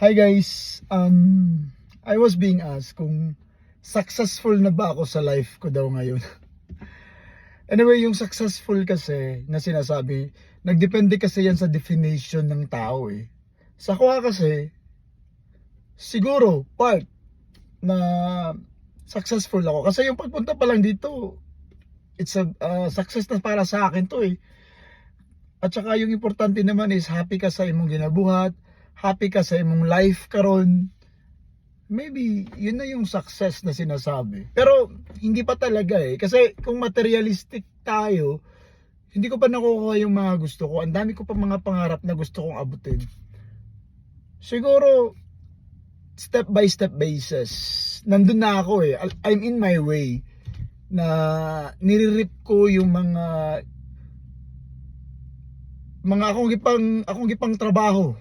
Hi guys, I was being asked kung successful na ba ako sa life ko daw ngayon. Anyway, yung successful kasi na sinasabi, nagdepende kasi yan sa definition ng tao eh. Sa kuha kasi, siguro part na successful ako. Kasi yung pagpunta pa lang dito, it's a success na para sa akin to eh. At saka yung importante naman is happy ka sa imong ginabuhat, happy ka sa imong life karon. Maybe yun na yung success na sinasabi. Pero hindi pa talaga eh. Kasi kung materialistic tayo, hindi ko pa nakukuha yung mga gusto ko. Ang dami ko pa mga pangarap na gusto kong abutin. Siguro step by step basis. Nandun na ako eh. I'm in my way na nire-reap ko yung mga akong gipang trabaho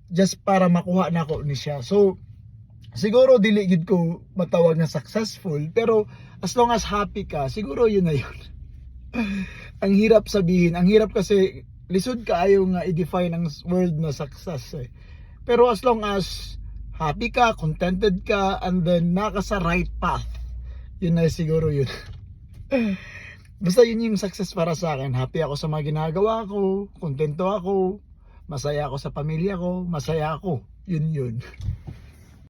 just para makuha na ako ni siya. So siguro dili gid ko matawag na successful, pero as long as happy ka, siguro yun na yun. Ang hirap sabihin, ang hirap kasi lisod kaayo nga i-define ang word na success eh. Pero as long as happy ka, contented ka, and then naka sa right path, yun na siguro yun. Basta yun yung success para sa akin. Happy ako sa mga ginagawa ko, kontento ako, masaya ako sa pamilya ko, masaya ako. Yun.